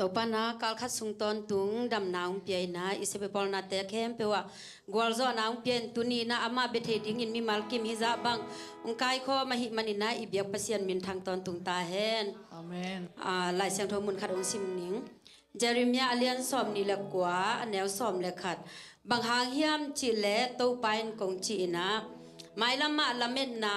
ต่อปนะการคัดสุงตอนตุงดำน้ำเปียนะอิสเปปอลนาเตะเข้มเปว่ากวลจอน้ำเปียนตุนีนะอามาเบเทดิ้งอินมีมัลกิมฮิซาบังองกายข้อมาหิมันินะอิเบียกเปเซียนมินทางตอนตุงตาเฮนอาเมนหลายเสียงทมุนขัดองซิมนิงเจริมีอาเลียนสอมนี่ละกว่าแนวสอมละขัดบางหางเฮียมจิเลโตไปนกงจีนะไม่ละมาละเม็ดนา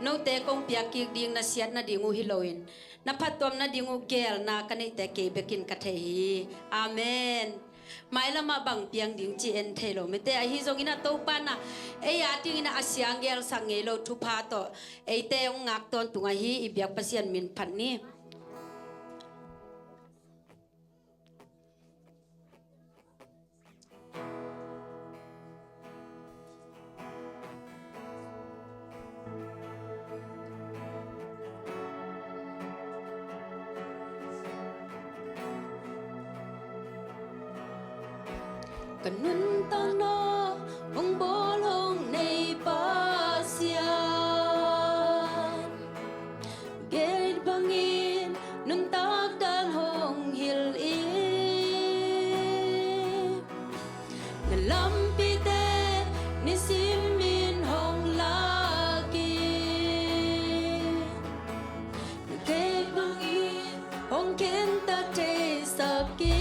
โนเตกงเปียกิกดิงนาเสียดนาดิงูฮิโลอินนับพัดตัวนาดิงูเกลนากันในแต่เกเบกินกะเทฮีอาเมนไม่ละมาบังเปียงดิงจีเอ็นเทโลไม่แต่ฮิซงอินาโตปันนะเอียดิงอินาอาเซียงเกลสังเกโลทุพาโตเอเตองงักตอนตุงฮีอิเบียกเปเซียนมินพันนี้กันนุนตอนนอองโบลงในป่าเสียเกดบังอินนุนตากดันหงฮิลอีนลำปีเตนิสิมินหงลากีเกดบังอินหงเข็นตาเทสกี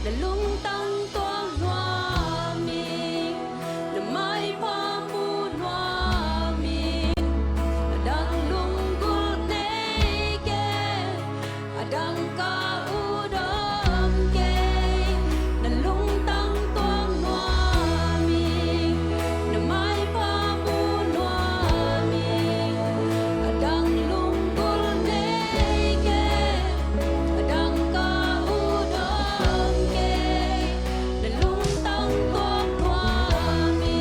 และลุงตั้งตัวหัวมีและไม้พามูนหัวมีดังลุงกุลเนเกดังกาอุดมเกและลุงตั้งตัวหัวมีและไม้พามูนหัวมีดังลุงกุลเนเกดังกาอุดมเกและลุงตั้งตัวหัวมี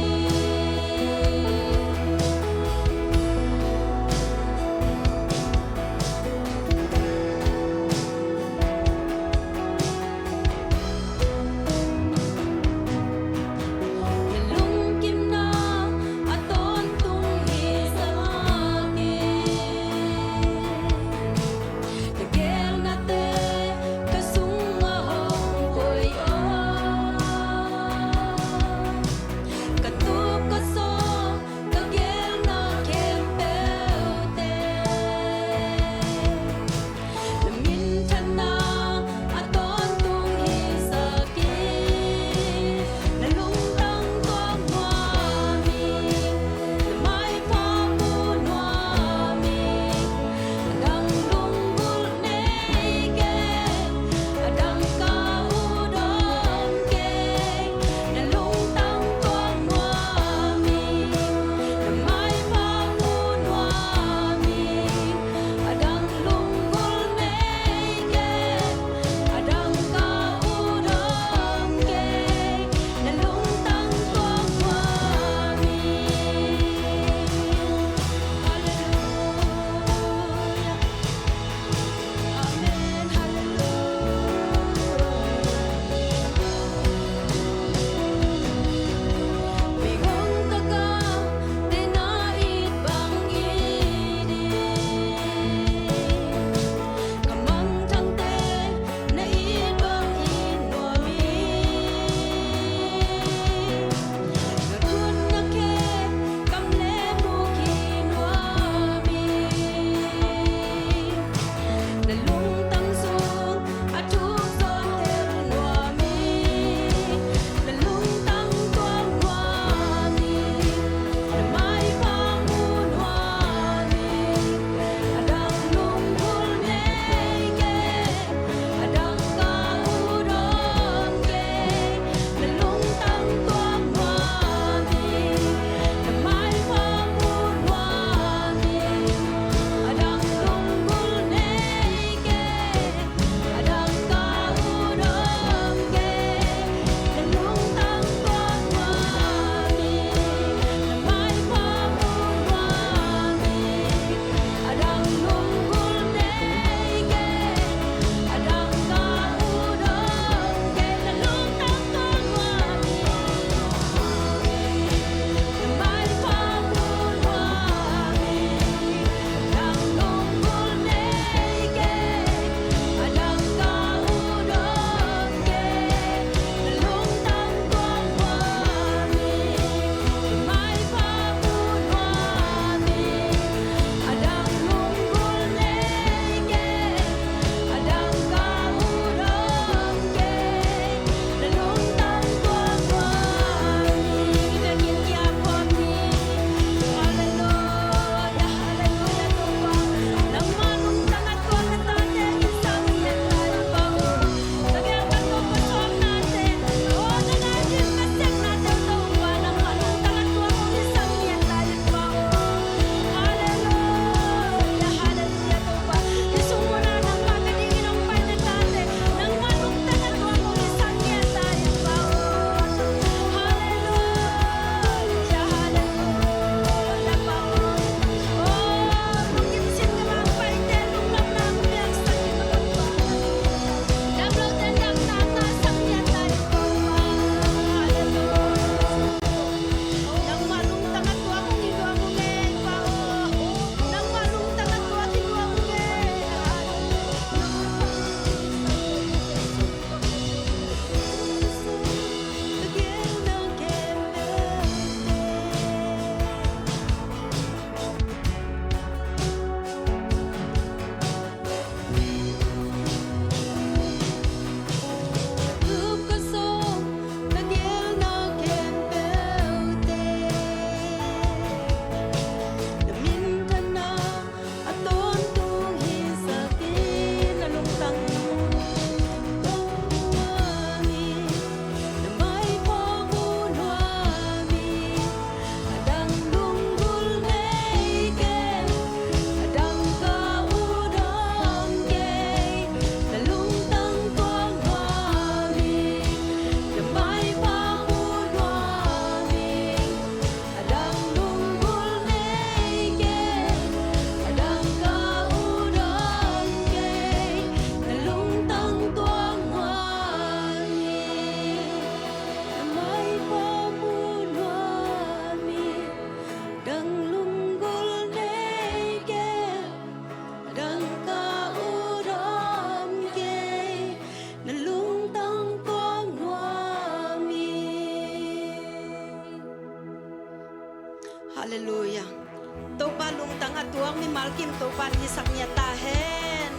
malkim to pan hi saknya ta hen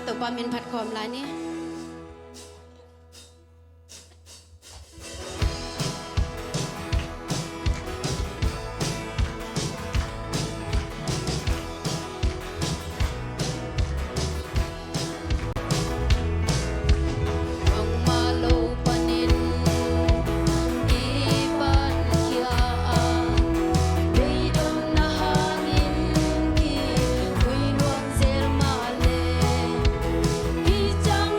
ตัวปามินผัดคอมลายนี่ Ang malo panin ipan kiaan Beidom na hangin ki Uy luang zer male Kijang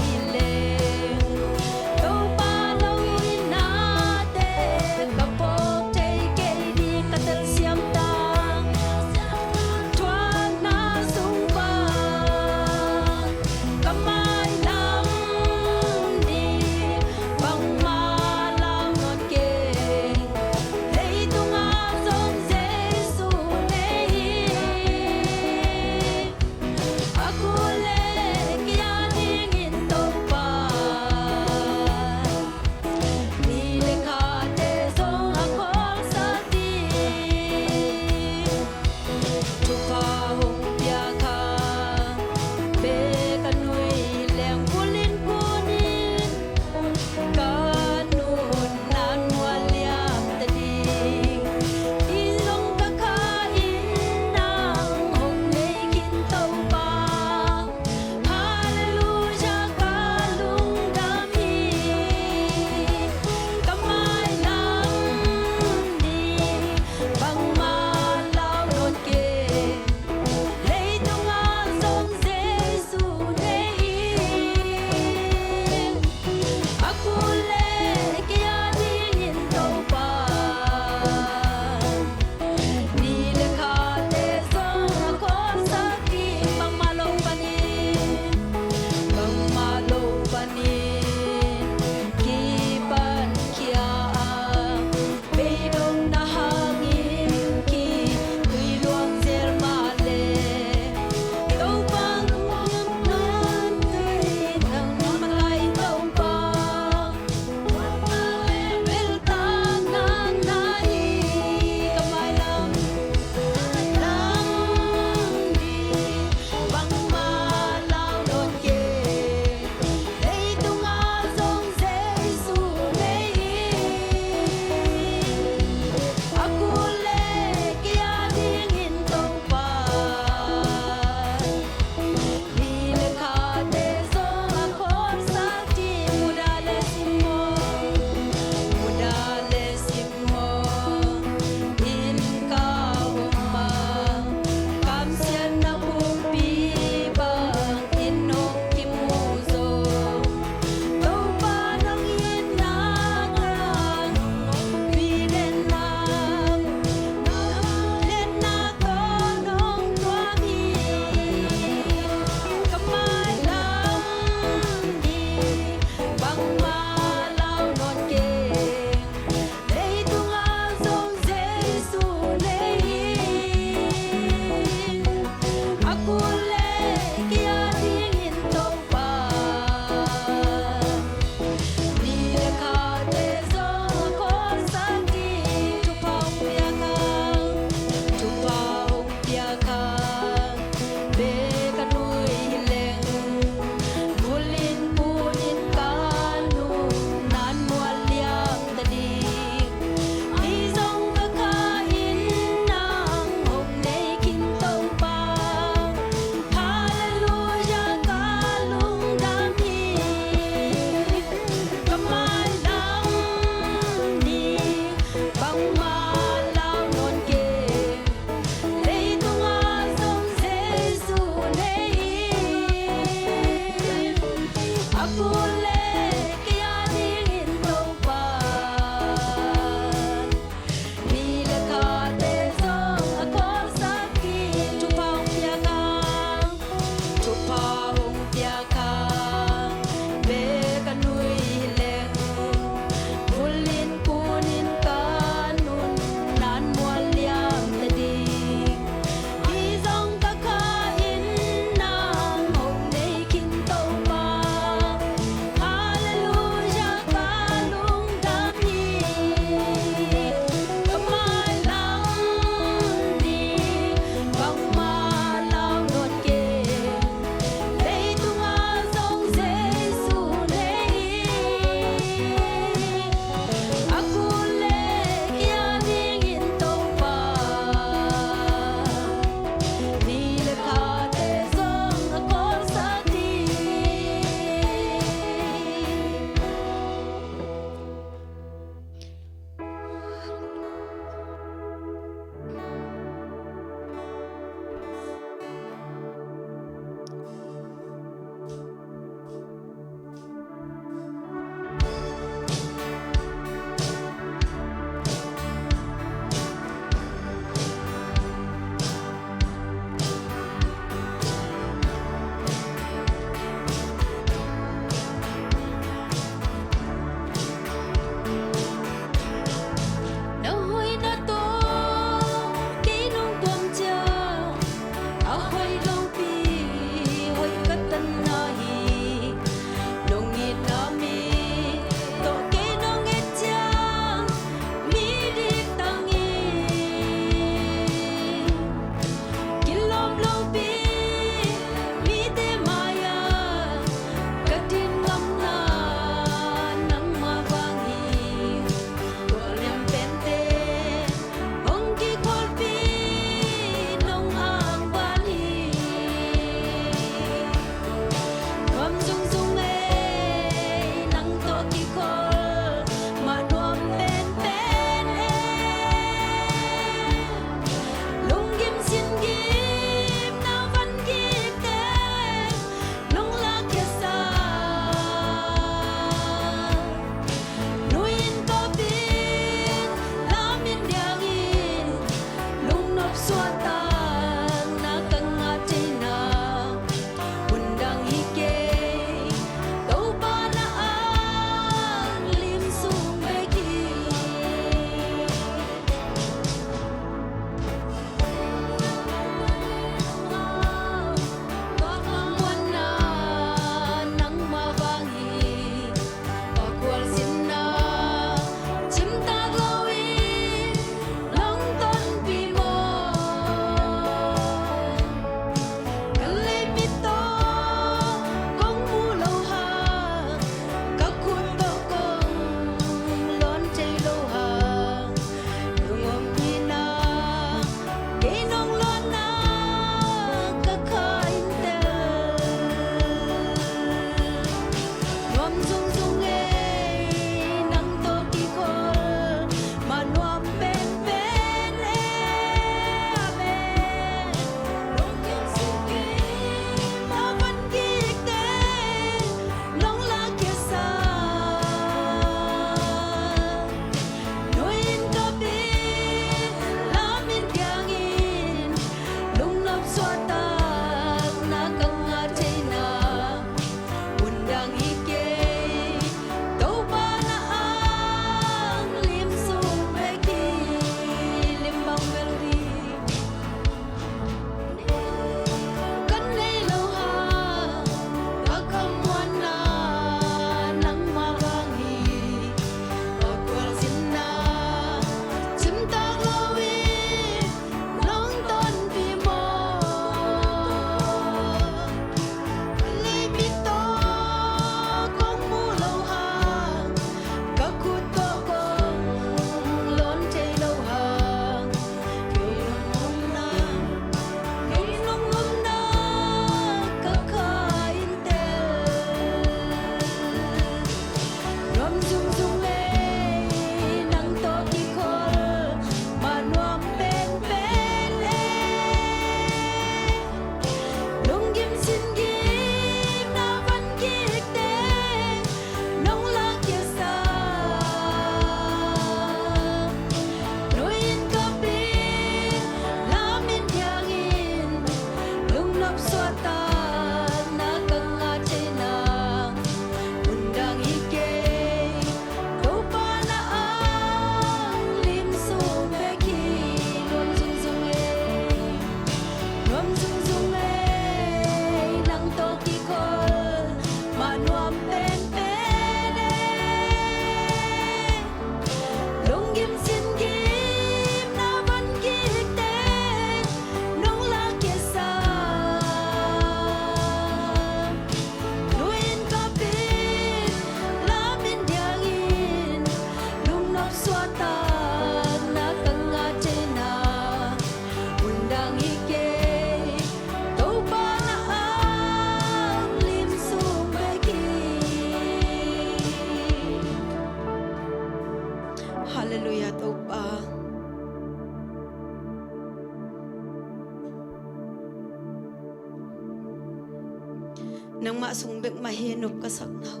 nang masungbek mahinop kasagnaw,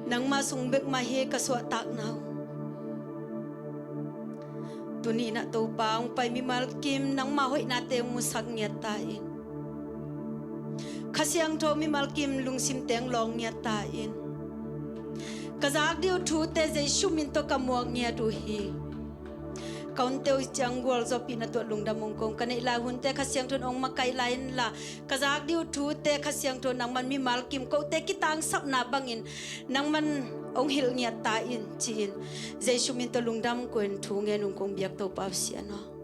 nang masungbek mahi kaswataknaw. Tuni na to pa ang pay mimalkim nang mahoy natin yung musag niya tain. Kasi ang to mimalkim lungsim teng long niya tain. Kazak diyo tute zay shuminto kamuang niya duhi. Kaunteo janggol zo pinato lungdamong kong kanay lahun te kasyang ton ong makailain la. Kazak diyo tute kasyang ton nang man mimalkim ko te kita ang sap nabangin nang man ong hil niya tain chin. Zay shuminto lungdam ko en tungen ung kong biyak to pa siya no.